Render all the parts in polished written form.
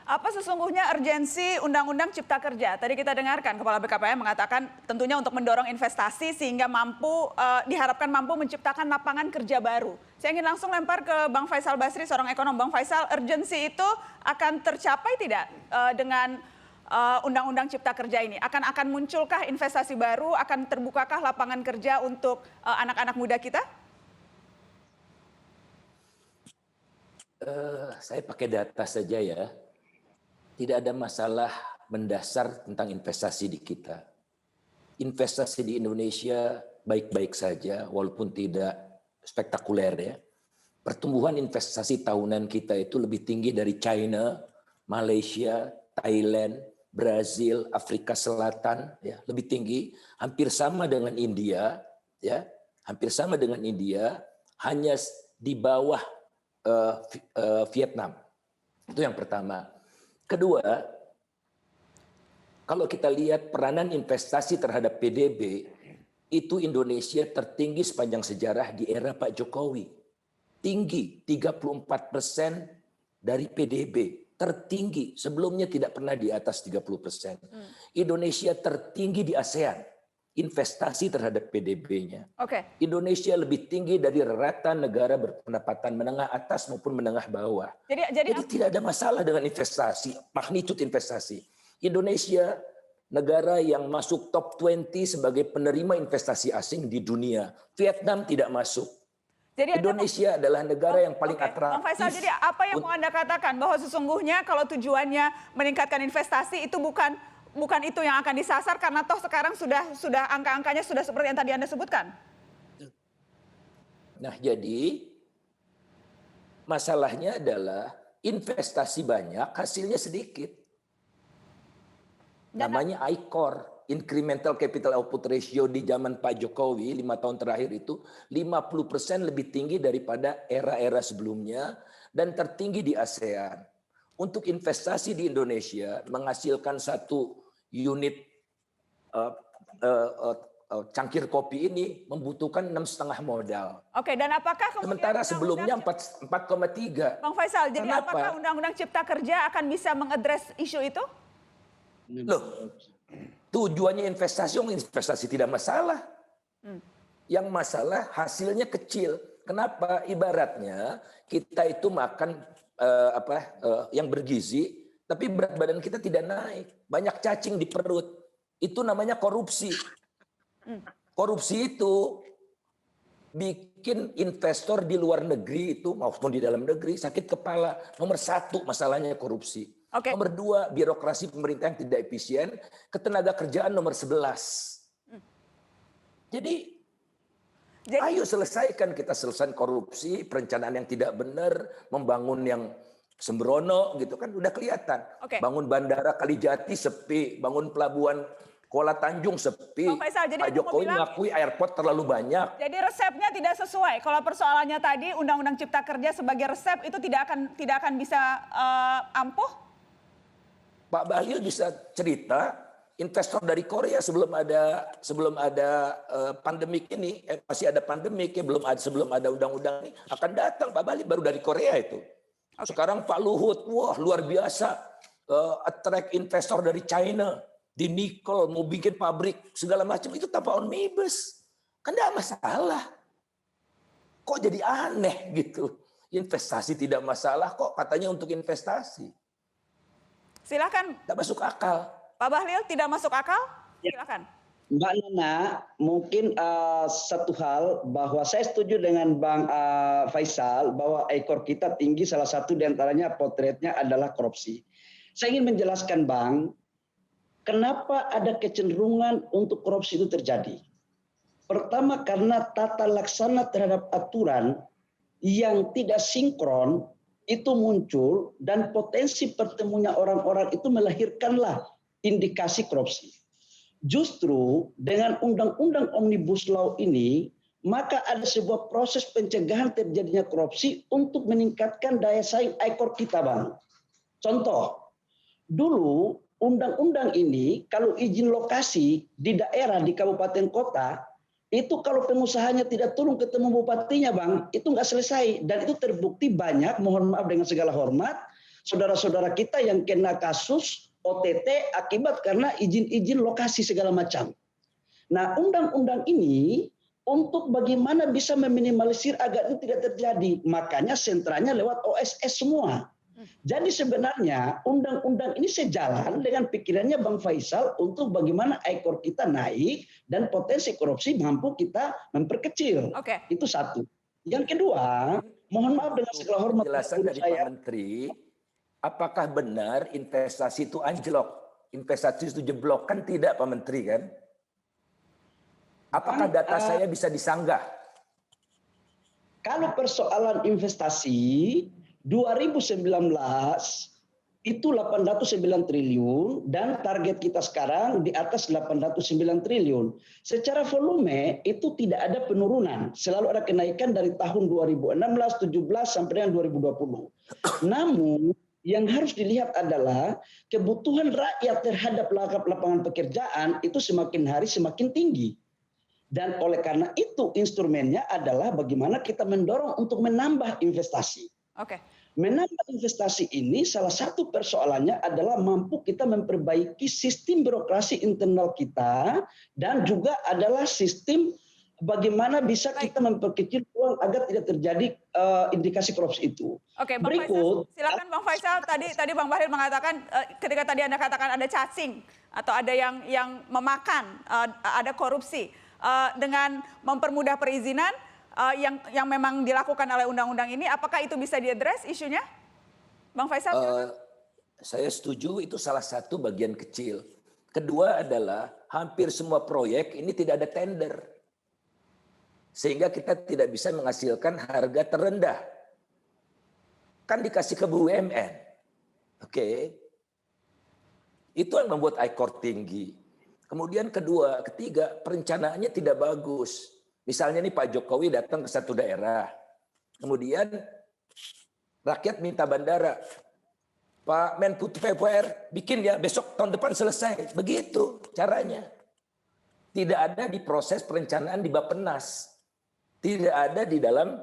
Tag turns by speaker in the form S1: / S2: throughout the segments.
S1: Apa sesungguhnya urgensi Undang-Undang Cipta Kerja? Tadi kita dengarkan Kepala BKPM mengatakan tentunya untuk mendorong investasi sehingga diharapkan mampu menciptakan lapangan kerja baru. Saya ingin langsung lempar ke Bang Faisal Basri, seorang ekonom. Bang Faisal, urgensi itu akan tercapai tidak dengan Undang-Undang Cipta Kerja ini? Akan munculkah investasi baru? Akan terbukakah lapangan kerja untuk anak-anak muda kita?
S2: Saya pakai data saja ya. Tidak ada masalah mendasar tentang investasi di kita. Investasi di Indonesia baik-baik saja, walaupun tidak spektakuler ya. Pertumbuhan investasi tahunan kita itu lebih tinggi dari China, Malaysia, Thailand, Brazil, Afrika Selatan, ya, lebih tinggi. Hampir sama dengan India, ya, hampir sama dengan India, hanya di bawah Vietnam. Itu yang pertama. Kedua, kalau kita lihat peranan investasi terhadap PDB, itu Indonesia tertinggi sepanjang sejarah di era Pak Jokowi. Tinggi, 34% dari PDB. Tertinggi, sebelumnya tidak pernah di atas 30%. Indonesia tertinggi di ASEAN, investasi terhadap PDB-nya. Indonesia lebih tinggi dari rata negara berpendapatan menengah atas maupun menengah bawah. Jadi tidak ada masalah dengan investasi, magnitude investasi. Indonesia negara yang masuk top 20 sebagai penerima investasi asing di dunia. Vietnam tidak masuk. Jadi Indonesia adalah negara yang paling atraktif.
S1: Bang Faisal, jadi apa yang mau Anda katakan bahwa sesungguhnya kalau tujuannya meningkatkan investasi itu bukan itu yang akan disasar karena toh sekarang sudah angka-angkanya sudah seperti yang tadi Anda sebutkan.
S2: Nah, jadi masalahnya adalah investasi banyak, hasilnya sedikit. Namanya ICOR, Incremental Capital Output Ratio di zaman Pak Jokowi 5 tahun terakhir itu 50% lebih tinggi daripada era-era sebelumnya dan tertinggi di ASEAN. Untuk investasi di Indonesia menghasilkan satu unit cangkir kopi ini membutuhkan 6,5 modal.
S1: Dan apakah kemudian
S2: sementara sebelumnya 4,3.
S1: Bang Faisal, jadi apakah Undang-Undang Cipta Kerja akan bisa mengadres isu itu?
S2: Loh, tujuannya investasi tidak masalah. Yang masalah hasilnya kecil. Kenapa? Ibaratnya kita itu makan yang bergizi, tapi berat badan kita tidak naik. Banyak cacing di perut. Itu namanya korupsi. Korupsi itu bikin investor di luar negeri itu maupun di dalam negeri sakit kepala. Nomor 1 masalahnya korupsi. Nomor 2 birokrasi pemerintah yang tidak efisien. Ketenaga kerjaan nomor 11. Jadi ayo kita selesaikan korupsi, perencanaan yang tidak benar, membangun yang sembrono gitu kan udah kelihatan. Bangun bandara Kalijati sepi, bangun pelabuhan Kuala Tanjung sepi. Pak Jokowi mengakui airport terlalu banyak.
S1: Jadi resepnya tidak sesuai. Kalau persoalannya tadi Undang-Undang Cipta Kerja sebagai resep itu tidak akan bisa ampuh.
S2: Pak Bahlil bisa cerita investor dari Korea sebelum ada pandemik ini, masih ada pandemik ya, sebelum ada undang-undang ini akan datang. Pak Bahlil baru dari Korea itu. Sekarang Pak Luhut, wah luar biasa, attract investor dari China di nikel, mau bikin pabrik segala macam itu tanpa omnibus, kan tidak masalah. Kok jadi aneh gitu? Investasi tidak masalah kok katanya untuk investasi.
S1: Silakan.
S2: Tidak masuk akal.
S1: Pak Bahlil tidak masuk akal? Silakan.
S3: Mbak Nana, mungkin satu hal bahwa saya setuju dengan Bang Faisal bahwa ekor kita tinggi, salah satu diantaranya potretnya adalah korupsi. Saya ingin menjelaskan Bang, kenapa ada kecenderungan untuk korupsi itu terjadi. Pertama karena tata laksana terhadap aturan yang tidak sinkron itu muncul dan potensi pertemunya orang-orang itu melahirkanlah indikasi korupsi. Justru dengan undang-undang Omnibus Law ini, maka ada sebuah proses pencegahan terjadinya korupsi untuk meningkatkan daya saing ekor kita, Bang. Contoh, dulu undang-undang ini kalau izin lokasi di daerah, di kabupaten kota, itu kalau pengusahanya tidak turun ketemu bupatinya, Bang, itu nggak selesai. Dan itu terbukti banyak, mohon maaf dengan segala hormat, saudara-saudara kita yang kena kasus OTT akibat karena izin-izin lokasi segala macam. Nah, undang-undang ini untuk bagaimana bisa meminimalisir agar itu tidak terjadi. Makanya sentranya lewat OSS semua. Jadi sebenarnya undang-undang ini sejalan dengan pikirannya Bang Faisal untuk bagaimana ekor kita naik dan potensi korupsi mampu kita memperkecil.
S1: Oke.
S3: Itu satu. Yang kedua, mohon maaf dengan segala hormat
S2: Penjelasan dari Pak Menteri, apakah benar investasi itu anjlok? Investasi itu jeblok? Kan tidak Pak Menteri kan? Apakah data saya bisa disanggah?
S3: Kalau persoalan investasi 2019 itu 809 triliun dan target kita sekarang di atas 809 triliun. Secara volume itu tidak ada penurunan, selalu ada kenaikan dari tahun 2016, 17 sampai dengan 2020. Namun yang harus dilihat adalah kebutuhan rakyat terhadap lapangan pekerjaan itu semakin hari semakin tinggi. Dan oleh karena itu instrumennya adalah bagaimana kita mendorong untuk menambah investasi.
S1: Oke.
S3: Menambah investasi ini salah satu persoalannya adalah mampu kita memperbaiki sistem birokrasi internal kita dan juga adalah sistem bagaimana bisa kita memperkecil peluang agar tidak terjadi indikasi korupsi itu.
S1: Oke, Bang Faisal, silakan Bang Faisal. Tadi Bang Bahlil mengatakan ketika tadi Anda katakan ada cacing atau ada yang memakan, ada korupsi dengan mempermudah perizinan. Yang memang dilakukan oleh undang-undang ini, apakah itu bisa diadres isunya? Bang Faisal?
S2: Saya setuju itu salah satu bagian kecil. Kedua adalah hampir semua proyek ini tidak ada tender. Sehingga kita tidak bisa menghasilkan harga terendah. Kan dikasih ke BUMN. Oke. Itu yang membuat ICOR tinggi. Kemudian kedua, ketiga, perencanaannya tidak bagus. Misalnya nih Pak Jokowi datang ke satu daerah, kemudian rakyat minta bandara, Pak Menko PUPR bikin ya besok tahun depan selesai, begitu caranya. Tidak ada di proses perencanaan di Bappenas, tidak ada di dalam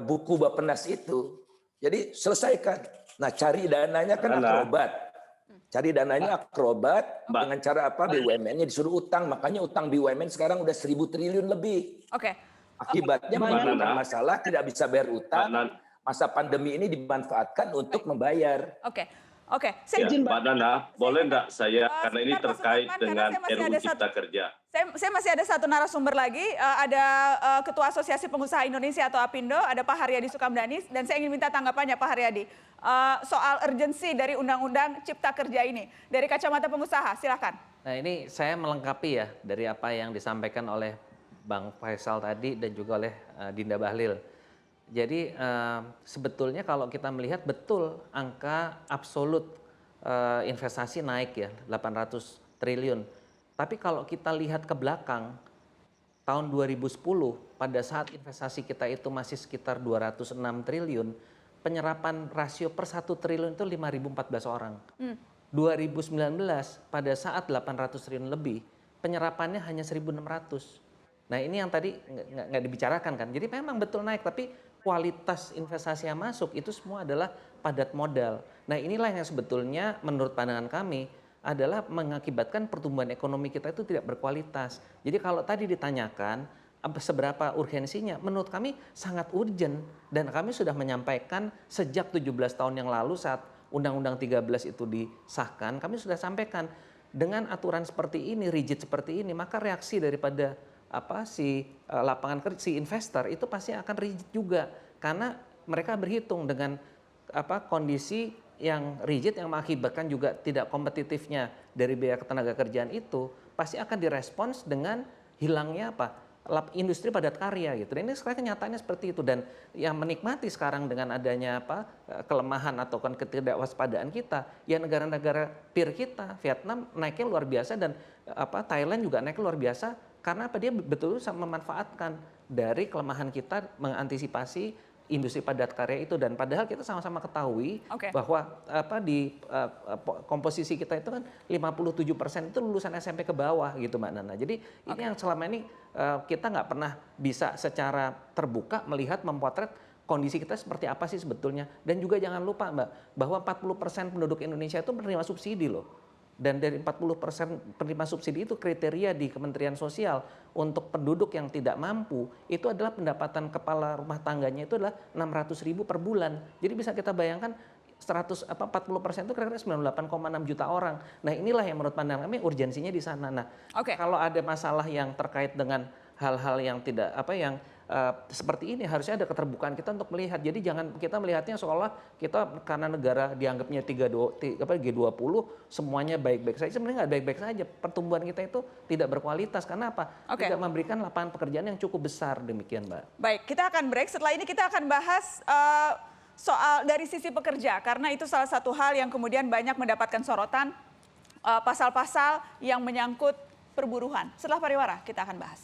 S2: buku Bappenas itu. Jadi selesaikan. Nah cari dananya kan akrobat. Cari dananya akrobat dengan cara apa? BUMN-nya disuruh utang, makanya utang BUMN sekarang udah 1.000 triliun lebih.
S1: Oke.
S2: Akibatnya menimbulkan masalah, tidak bisa bayar utang. Masa pandemi ini dimanfaatkan untuk membayar.
S1: Oke. Oke.
S4: Mbak Nana, boleh enggak saya karena ini terkait dengan RUU Cipta Kerja.
S1: Saya masih ada satu narasumber lagi, ada Ketua Asosiasi Pengusaha Indonesia atau APindo, ada Pak Haryadi Sukamdhani, dan saya ingin minta tanggapannya Pak Haryadi soal urgensi dari Undang-Undang Cipta Kerja ini dari kacamata pengusaha. Silakan.
S5: Nah ini saya melengkapi ya dari apa yang disampaikan oleh Bang Faisal tadi dan juga oleh Dinda Bahlil. Jadi sebetulnya kalau kita melihat betul angka absolut investasi naik ya 800 triliun. Tapi kalau kita lihat ke belakang tahun 2010 pada saat investasi kita itu masih sekitar 206 triliun, penyerapan rasio per 1 triliun itu 5.014 orang. 2019 pada saat 800 triliun lebih, penyerapannya hanya 1.600. Nah ini yang tadi nggak dibicarakan kan. Jadi memang betul naik, tapi kualitas investasi yang masuk itu semua adalah padat modal. Nah inilah yang sebetulnya menurut pandangan kami adalah mengakibatkan pertumbuhan ekonomi kita itu tidak berkualitas. Jadi kalau tadi ditanyakan seberapa urgensinya, menurut kami sangat urgent. Dan kami sudah menyampaikan sejak 17 tahun yang lalu saat Undang-Undang 13 itu disahkan, kami sudah sampaikan dengan aturan seperti ini, rigid seperti ini, maka reaksi daripada lapangan kerja, si investor itu pasti akan rigid juga karena mereka berhitung dengan kondisi yang rigid yang mengakibatkan juga tidak kompetitifnya dari biaya tenaga kerjaan itu pasti akan direspons dengan hilangnya industri padat karya gitu. Dan ini sekarang kenyataannya seperti itu dan yang menikmati sekarang dengan adanya kelemahan atau ketidakWaspadaan kita ya negara-negara peer kita, Vietnam naiknya luar biasa dan Thailand juga naik luar biasa karena dia betul-betul memanfaatkan dari kelemahan kita mengantisipasi industri padat karya itu dan padahal kita sama-sama ketahui bahwa di komposisi kita itu kan 57% itu lulusan SMP ke bawah gitu Mbak Nana. Jadi ini yang selama ini kita nggak pernah bisa secara terbuka melihat memotret kondisi kita seperti apa sih sebetulnya. Dan juga jangan lupa Mbak, bahwa 40% penduduk Indonesia itu menerima subsidi loh. Dan dari 40% penerima subsidi itu kriteria di Kementerian Sosial untuk penduduk yang tidak mampu itu adalah pendapatan kepala rumah tangganya itu adalah 600.000 per bulan. Jadi bisa kita bayangkan 40% itu kira-kira 98,6 juta orang. Nah inilah yang menurut pandangan kami urgensinya di sana. Nah kalau ada masalah yang terkait dengan hal-hal yang tidak seperti ini harusnya ada keterbukaan kita untuk melihat. Jadi jangan kita melihatnya seolah kita karena negara dianggapnya G20 semuanya baik-baik saja. Sebenarnya nggak baik-baik saja. Pertumbuhan kita itu tidak berkualitas. Karena apa? Tidak memberikan lapangan pekerjaan yang cukup besar, demikian Mbak.
S1: Baik, kita akan break. Setelah ini kita akan bahas soal dari sisi pekerja. Karena itu salah satu hal yang kemudian banyak mendapatkan sorotan. Pasal-pasal yang menyangkut perburuhan. Setelah pariwara kita akan bahas.